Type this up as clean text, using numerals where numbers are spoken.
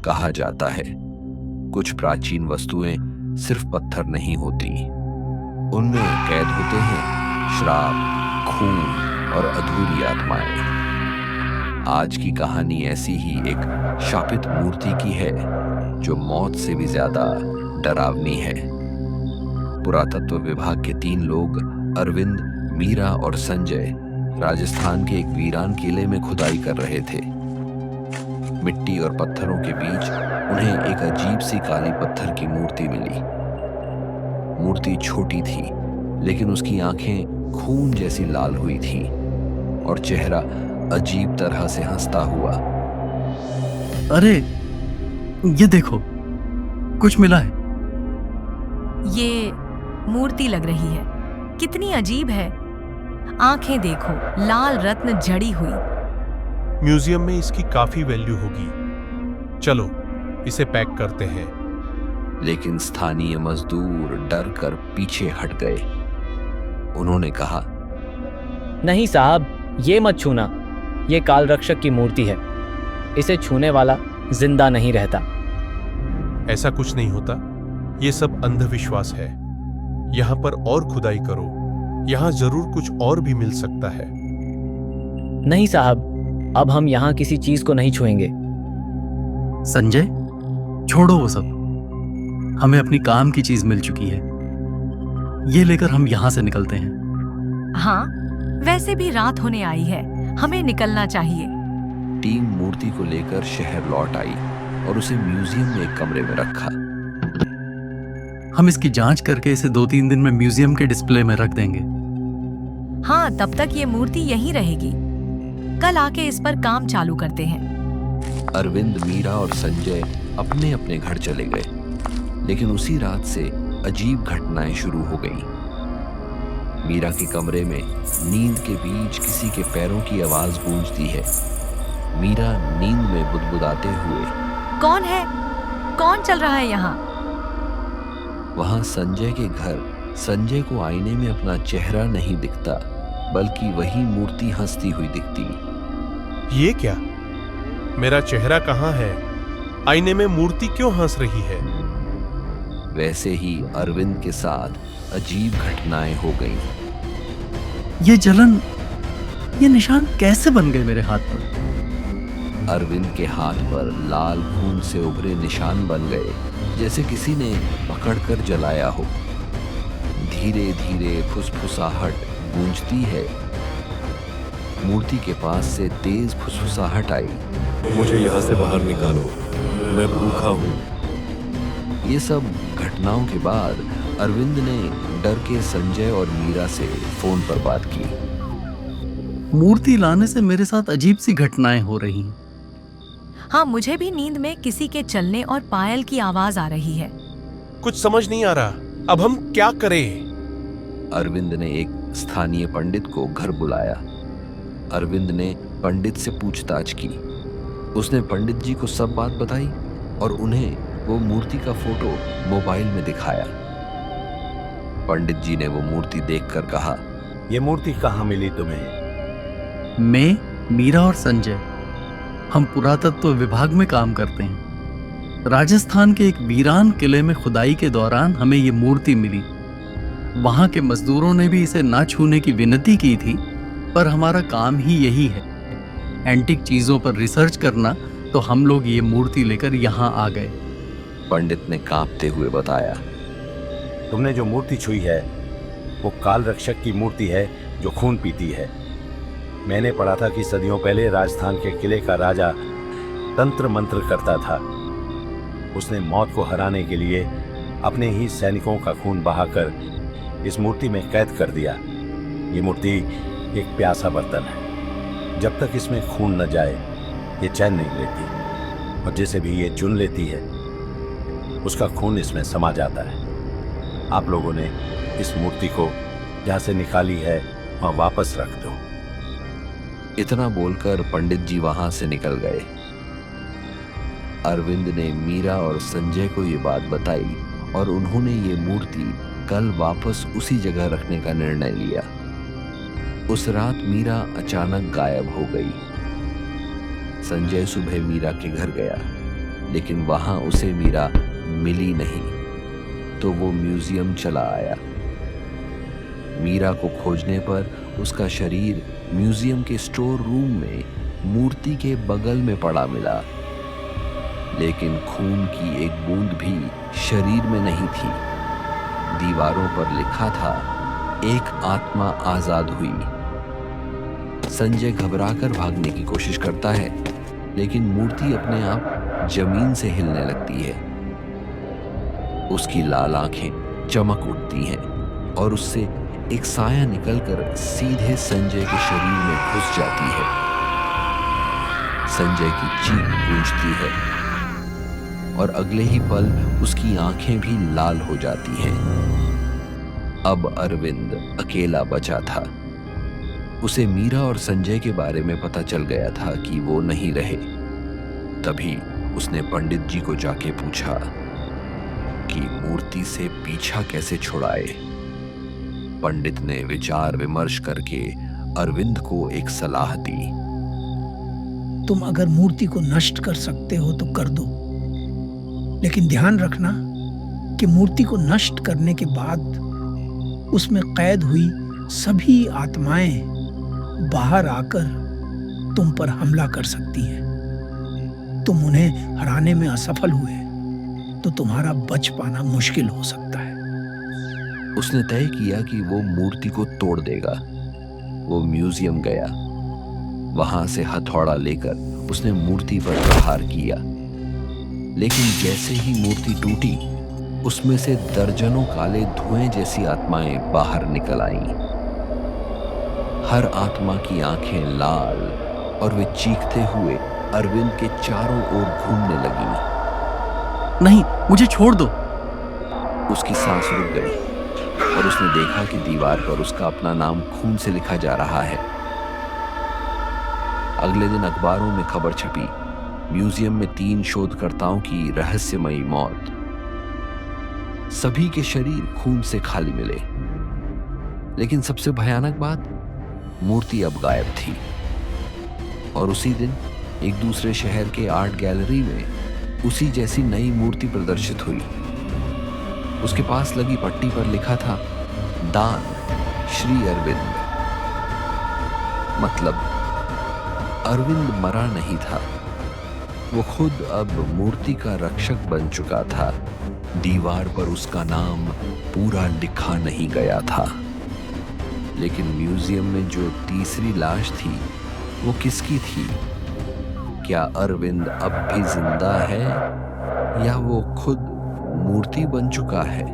कहा जाता है कुछ प्राचीन वस्तुएं सिर्फ पत्थर नहीं होती, उनमें कैद होते हैं श्राप, खून और अधूरी आत्माएं। आज की कहानी ऐसी ही एक शापित मूर्ति की है जो मौत से भी ज्यादा डरावनी है। पुरातत्व विभाग के 3 लोग अरविंद, मीरा और संजय राजस्थान के एक वीरान किले में खुदाई कर रहे थे। मिट्टी और पत्थरों के बीच उन्हें एक अजीब सी काली पत्थर की मूर्ति मिली। मूर्ति छोटी थी, लेकिन उसकी आंखें खून जैसी लाल हुई थी और चेहरा अजीब तरह से हंसता हुआ। अरे ये देखो, कुछ मिला है। ये मूर्ति लग रही है, कितनी अजीब है। आंखें देखो, लाल रत्न जड़ी हुई। म्यूजियम में इसकी काफी वैल्यू होगी। चलो इसे पैक करते हैं। लेकिन स्थानीय मजदूर डर कर पीछे हट गए। उन्होंने कहा, नहीं साहब, ये मत छूना। ये काल रक्षक की मूर्ति है, इसे छूने वाला जिंदा नहीं रहता। ऐसा कुछ नहीं होता, ये सब अंधविश्वास है। यहां पर और खुदाई करो, यहां जरूर कुछ और भी मिल सकता है। नहीं साहब, अब हम यहाँ किसी चीज को नहीं छुएंगे। संजय, छोड़ो वो सब। हमें अपनी काम की चीज मिल चुकी है, ये लेकर हम यहां से निकलते हैं। हाँ, वैसे भी रात होने आई है, हमें निकलना चाहिए। टीम मूर्ति को लेकर शहर लौट आई और उसे म्यूजियम में एक कमरे में रखा। हम इसकी जांच करके इसे 2-3 दिन में म्यूजियम के डिस्प्ले में रख देंगे। हाँ, तब तक ये मूर्ति यहीं रहेगी। कल आके इस पर काम चालू करते हैं। अरविंद, मीरा और संजय अपने अपने घर चले गए, लेकिन उसी रात से अजीब घटनाएं शुरू हो गईं। मीरा के कमरे में नींद के बीच किसी के पैरों की आवाज गूंजती है। मीरा नींद में बुदबुदाते हुए, कौन है? कौन चल रहा है यहाँ? वहां संजय के घर संजय को आईने में अपना चेहरा नहीं दिखता, बल्कि वही मूर्ति हंसती हुई दिखती। ये क्या? मेरा चेहरा कहाँ है? आईने में मूर्ति क्यों हंस रही है? वैसे ही अरविंद के साथ अजीब घटनाएं हो गईं। ये जलन, ये निशान कैसे बन गए मेरे हाथ पर? अरविंद के हाथ पर लाल खून से उभरे निशान बन गए, जैसे किसी ने पकड़कर जलाया हो। धीरे धीरे फुसफुसाहट गूंजती है। मूर्ति के पास से तेज फुसफुसाहट आई। मुझे यहाँ से बाहर निकालो, मैं भूखा हूँ। ये सब घटनाओं के बाद अरविंद ने डर के संजय और मीरा से फोन पर बात की। मूर्ति लाने से मेरे साथ अजीब सी घटनाएं हो रही हैं। हाँ, मुझे भी नींद में किसी के चलने और पायल की आवाज आ रही है। कुछ समझ नहीं आ रहा, अब हम क्या करें? अरविंद ने एक स्थानीय पंडित को घर बुलाया। अरविंद ने पंडित से पूछताछ की। उसने पंडित जी को सब बात बताई और उन्हें वो मूर्ति का फोटो मोबाइल में दिखाया। पंडित जी ने वो मूर्ति देखकर कहा, ये मूर्ति कहाँ मिली तुम्हें? मैं, मीरा और संजय, हम पुरातत्व विभाग में काम करते हैं। राजस्थान के एक वीरान किले में खुदाई के दौरान हमें ये मूर्ति मिली। वहां के मजदूरों ने भी इसे ना छूने की विनती की थी, पर हमारा काम ही यही है, एंटीक चीजों पर रिसर्च करना, तो हम लोग ये मूर्ति लेकर यहाँ आ गए। पंडित ने कांपते हुए बताया, तुमने जो मूर्ति छुई है वो काल रक्षक की मूर्ति है जो खून पीती है। मैंने पढ़ा था कि सदियों पहले राजस्थान के किले का राजा तंत्र मंत्र करता था। उसने मौत को हराने के लिए अपने ही सैनिकों का खून बहाकर इस मूर्ति में कैद कर दिया। ये मूर्ति एक प्यासा बर्तन है, जब तक इसमें खून न जाए ये चैन नहीं लेती, और जिसे भी ये चुन लेती है उसका खून इसमें समा जाता है। आप लोगों ने इस मूर्ति को जहाँ से निकाली है वहाँ वापस रख दो। इतना बोलकर पंडित जी वहां से निकल गए। अरविंद ने मीरा और संजय को ये बात बताई और उन्होंने ये मूर्ति कल वापस उसी जगह रखने का निर्णय लिया। उस रात मीरा अचानक गायब हो गई। संजय सुबह मीरा के घर गया, लेकिन वहां उसे मीरा मिली नहीं, तो वो म्यूजियम चला आया। मीरा को खोजने पर उसका शरीर म्यूजियम के स्टोर रूम में मूर्ति के बगल में पड़ा मिला, लेकिन खून की एक बूंद भी शरीर में नहीं थी। दीवारों पर लिखा था, एक आत्मा आजाद हुई। संजय घबराकर भागने की कोशिश करता है, लेकिन मूर्ति अपने आप जमीन से हिलने लगती है। उसकी लाल आंखें चमक उठती हैं और उससे एक साया निकलकर सीधे संजय के शरीर में घुस जाती है। संजय की चीख गूंजती है और अगले ही पल उसकी आंखें भी लाल हो जाती हैं। अब अरविंद अकेला बचा था। उसे मीरा और संजय के बारे में पता चल गया था कि वो नहीं रहे। तभी उसने पंडित जी को जाके पूछा कि मूर्ति से पीछा कैसे छुड़ाए। पंडित ने विचार विमर्श करके अरविंद को एक सलाह दी। तुम अगर मूर्ति को नष्ट कर सकते हो तो कर दो, लेकिन ध्यान रखना कि मूर्ति को नष्ट करने के बाद उसमें कैद हुई सभी आत्माएं बाहर आकर तुम पर हमला कर सकती हैं। तुम उन्हें हराने में असफल हुए तो तुम्हारा बच पाना मुश्किल हो सकता है। उसने तय किया कि वो मूर्ति को तोड़ देगा। वो म्यूजियम गया। वहां से हथौड़ा लेकर उसने मूर्ति पर प्रहार किया, लेकिन जैसे ही मूर्ति टूटी, उसमें से दर्जनों काले धुएं जैसी आत्माएं बाहर निकल आईं। हर आत्मा की आंखें लाल और वे चीखते हुए अरविंद के चारों ओर घूमने लगी। नहीं, मुझे छोड़ दो। उसकी सांस रुक गई और उसने देखा कि दीवार पर उसका अपना नाम खून से लिखा जा रहा है। अगले दिन अखबारों में खबर छपी, म्यूजियम में 3 शोधकर्ताओं की रहस्यमयी मौत। सभी के शरीर खून से खाली मिले, लेकिन सबसे भयानक बात, मूर्ति अब गायब थी। और उसी दिन एक दूसरे शहर के आर्ट गैलरी में उसी जैसी नई मूर्ति प्रदर्शित हुई। उसके पास लगी पट्टी पर लिखा था, दान श्री अरविंद। मतलब अरविंद मरा नहीं था, वो खुद अब मूर्ति का रक्षक बन चुका था। दीवार पर उसका नाम पूरा लिखा नहीं गया था, लेकिन म्यूजियम में जो तीसरी लाश थी वो किसकी थी? क्या अरविंद अब भी जिंदा है या वो खुद मूर्ति बन चुका है?